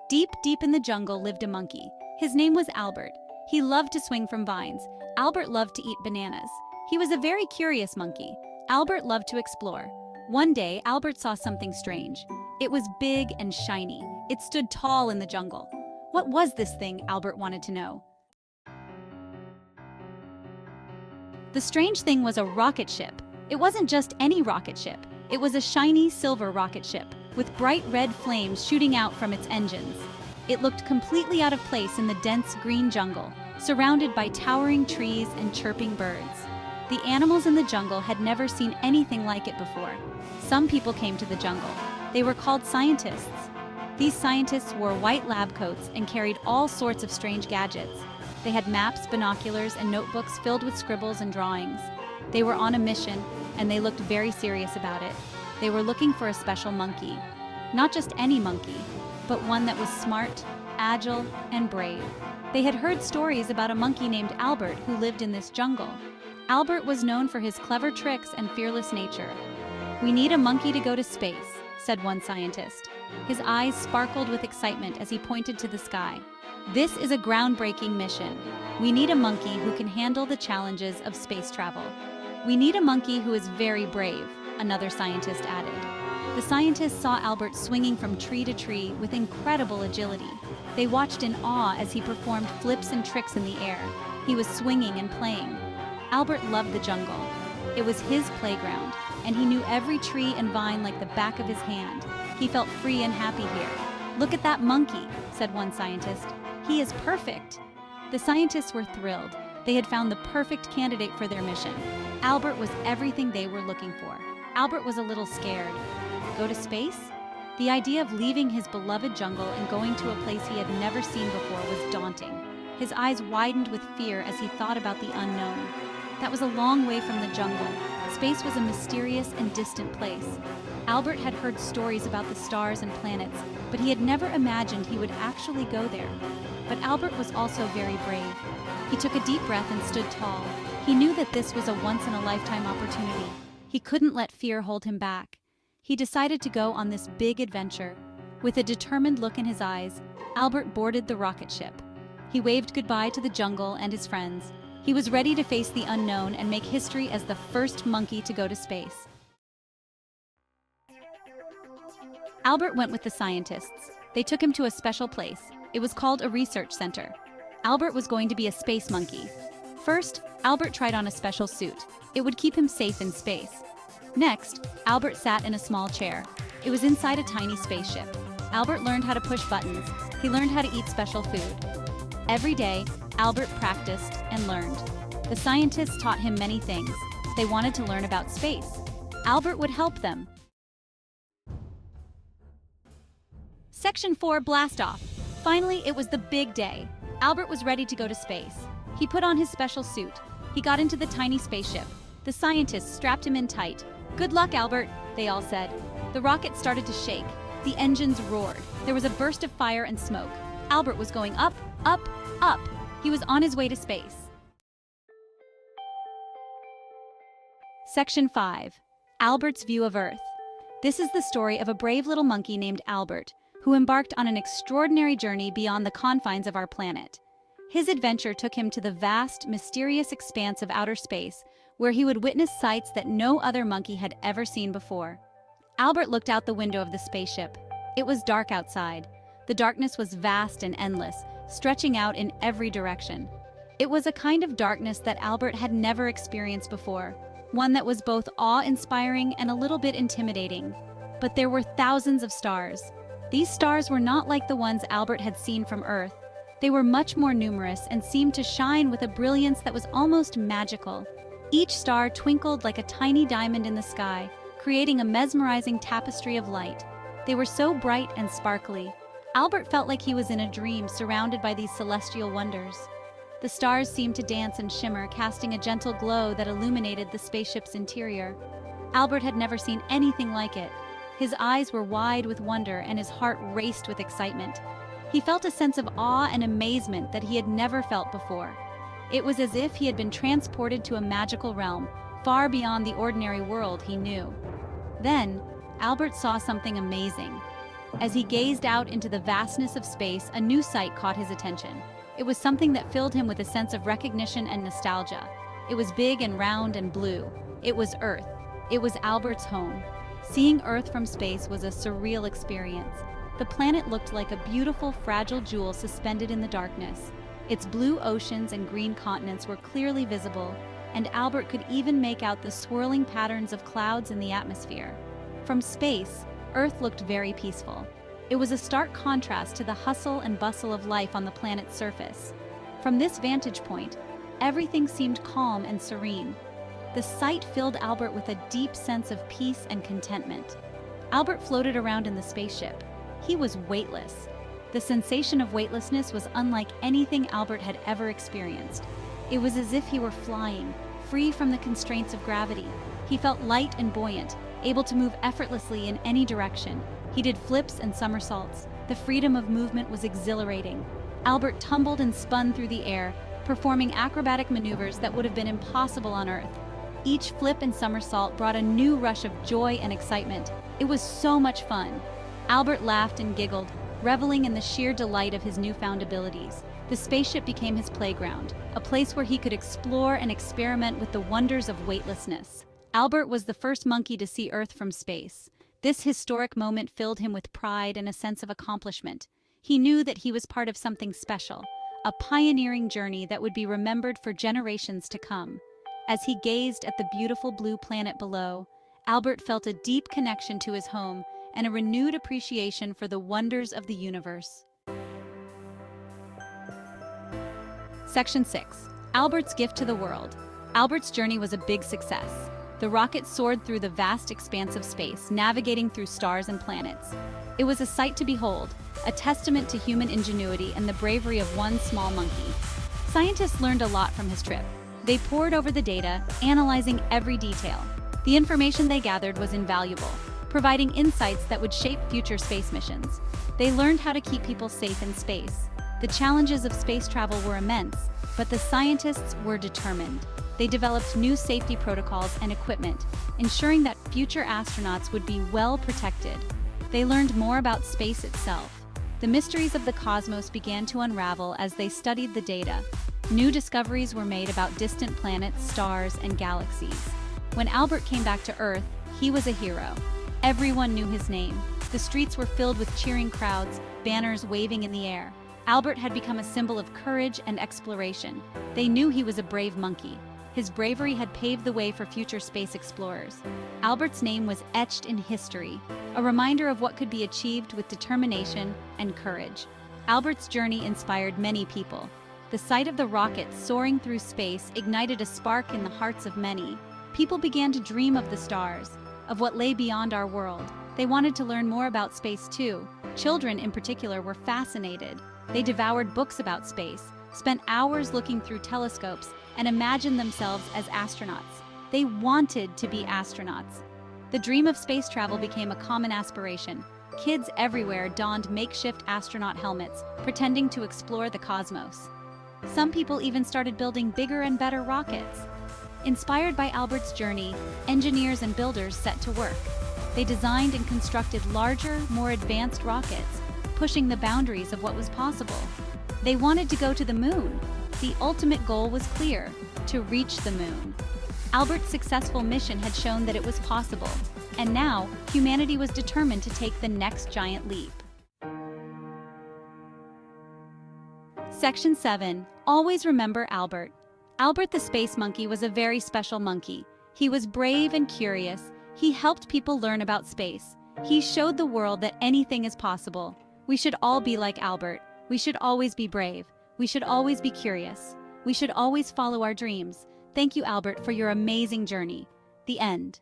Deep, deep in the jungle lived a monkey. His name was Albert. He loved to swing from vines. Albert loved to eat bananas. He was a very curious monkey. Albert loved to explore. One day, Albert saw something strange. It was big and shiny. It stood tall in the jungle. What was this thing? Albert wanted to know. The strange thing was a rocket ship. It wasn't just any rocket ship. It was a shiny silver rocket ship, with bright red flames shooting out from its engines. It looked completely out of place in the dense green jungle, surrounded by towering trees and chirping birds. The animals in the jungle had never seen anything like it before. Some people came to the jungle. They were called scientists. These scientists wore white lab coats and carried all sorts of strange gadgets. They had maps, binoculars, and notebooks filled with scribbles and drawings. They were on a mission, and they looked very serious about it. They were looking for a special monkey. Not just any monkey, but one that was smart, agile, and brave. They had heard stories about a monkey named Albert who lived in this jungle. Albert was known for his clever tricks and fearless nature. "We need a monkey to go to space," said one scientist. His eyes sparkled with excitement as he pointed to the sky. "This is a groundbreaking mission. We need a monkey who can handle the challenges of space travel." "We need a monkey who is very brave," another scientist added. The scientists saw Albert swinging from tree to tree with incredible agility. They watched in awe as he performed flips and tricks in the air. He was swinging and playing. Albert loved the jungle. It was his playground, and he knew every tree and vine like the back of his hand. He felt free and happy here. "Look at that monkey," said one scientist. "He is perfect." The scientists were thrilled. They had found the perfect candidate for their mission. Albert was everything they were looking for. Albert was a little scared. Go to space? The idea of leaving his beloved jungle and going to a place he had never seen before was daunting. His eyes widened with fear as he thought about the unknown. That was a long way from the jungle. Space was a mysterious and distant place. Albert had heard stories about the stars and planets, but he had never imagined he would actually go there. But Albert was also very brave. He took a deep breath and stood tall. He knew that this was a once-in-a-lifetime opportunity. He couldn't let fear hold him back. He decided to go on this big adventure. With a determined look in his eyes, Albert boarded the rocket ship. He waved goodbye to the jungle and his friends. He was ready to face the unknown and make history as the first monkey to go to space. Albert went with the scientists. They took him to a special place. It was called a research center. Albert was going to be a space monkey. First, Albert tried on a special suit. It would keep him safe in space. Next, Albert sat in a small chair. It was inside a tiny spaceship. Albert learned how to push buttons. He learned how to eat special food. Every day, Albert practiced and learned. The scientists taught him many things. They wanted to learn about space. Albert would help them. Section 4, Blast Off. Finally, it was the big day. Albert was ready to go to space. He put on his special suit. He got into the tiny spaceship. The scientists strapped him in tight. "Good luck, Albert," they all said. The rocket started to shake. The engines roared. There was a burst of fire and smoke. Albert was going up, up, up. He was on his way to space. Section 5. Albert's View of Earth. This is the story of a brave little monkey named Albert, who embarked on an extraordinary journey beyond the confines of our planet. His adventure took him to the vast, mysterious expanse of outer space, where he would witness sights that no other monkey had ever seen before. Albert looked out the window of the spaceship. It was dark outside. The darkness was vast and endless, stretching out in every direction. It was a kind of darkness that Albert had never experienced before, one that was both awe-inspiring and a little bit intimidating. But there were thousands of stars. These stars were not like the ones Albert had seen from Earth. They were much more numerous and seemed to shine with a brilliance that was almost magical. Each star twinkled like a tiny diamond in the sky, creating a mesmerizing tapestry of light. They were so bright and sparkly. Albert felt like he was in a dream surrounded by these celestial wonders. The stars seemed to dance and shimmer, casting a gentle glow that illuminated the spaceship's interior. Albert had never seen anything like it. His eyes were wide with wonder and his heart raced with excitement. He felt a sense of awe and amazement that he had never felt before. It was as if he had been transported to a magical realm, far beyond the ordinary world he knew. Then, Albert saw something amazing. As he gazed out into the vastness of space, a new sight caught his attention. It was something that filled him with a sense of recognition and nostalgia. It was big and round and blue. It was Earth. It was Albert's home. Seeing Earth from space was a surreal experience. The planet looked like a beautiful, fragile jewel suspended in the darkness. Its blue oceans and green continents were clearly visible, and Albert could even make out the swirling patterns of clouds in the atmosphere. From space, Earth looked very peaceful. It was a stark contrast to the hustle and bustle of life on the planet's surface. From this vantage point, everything seemed calm and serene. The sight filled Albert with a deep sense of peace and contentment. Albert floated around in the spaceship. He was weightless. The sensation of weightlessness was unlike anything Albert had ever experienced. It was as if he were flying, free from the constraints of gravity. He felt light and buoyant, able to move effortlessly in any direction. He did flips and somersaults. The freedom of movement was exhilarating. Albert tumbled and spun through the air, performing acrobatic maneuvers that would have been impossible on Earth. Each flip and somersault brought a new rush of joy and excitement. It was so much fun. Albert laughed and giggled, reveling in the sheer delight of his newfound abilities. The spaceship became his playground, a place where he could explore and experiment with the wonders of weightlessness. Albert was the first monkey to see Earth from space. This historic moment filled him with pride and a sense of accomplishment. He knew that he was part of something special, a pioneering journey that would be remembered for generations to come. As he gazed at the beautiful blue planet below, Albert felt a deep connection to his home and a renewed appreciation for the wonders of the universe. Section 6. Albert's gift to the world. Albert's journey was a big success. The rocket soared through the vast expanse of space, navigating through stars and planets. It was a sight to behold, a testament to human ingenuity and the bravery of one small monkey. Scientists learned a lot from his trip. They pored over the data, analyzing every detail. The information they gathered was invaluable, providing insights that would shape future space missions. They learned how to keep people safe in space. The challenges of space travel were immense, but the scientists were determined. They developed new safety protocols and equipment, ensuring that future astronauts would be well protected. They learned more about space itself. The mysteries of the cosmos began to unravel as they studied the data. New discoveries were made about distant planets, stars, and galaxies. When Albert came back to Earth, he was a hero. Everyone knew his name. The streets were filled with cheering crowds, banners waving in the air. Albert had become a symbol of courage and exploration. They knew he was a brave monkey. His bravery had paved the way for future space explorers. Albert's name was etched in history, a reminder of what could be achieved with determination and courage. Albert's journey inspired many people. The sight of the rocket soaring through space ignited a spark in the hearts of many. People began to dream of the stars, of what lay beyond our world. They wanted to learn more about space too. Children in particular were fascinated. They devoured books about space, spent hours looking through telescopes, and imagined themselves as astronauts. They wanted to be astronauts. The dream of space travel became a common aspiration. Kids everywhere donned makeshift astronaut helmets, pretending to explore the cosmos. Some people even started building bigger and better rockets. Inspired by Albert's journey, engineers and builders set to work. They designed and constructed larger, more advanced rockets, pushing the boundaries of what was possible. They wanted to go to the moon. The ultimate goal was clear: to reach the moon. Albert's successful mission had shown that it was possible, and now humanity was determined to take the next giant leap. Section 7. Always remember Albert. Albert the space monkey was a very special monkey. He was brave and curious. He helped people learn about space. He showed the world that anything is possible. We should all be like Albert. We should always be brave. We should always be curious. We should always follow our dreams. Thank you, Albert, for your amazing journey. The end.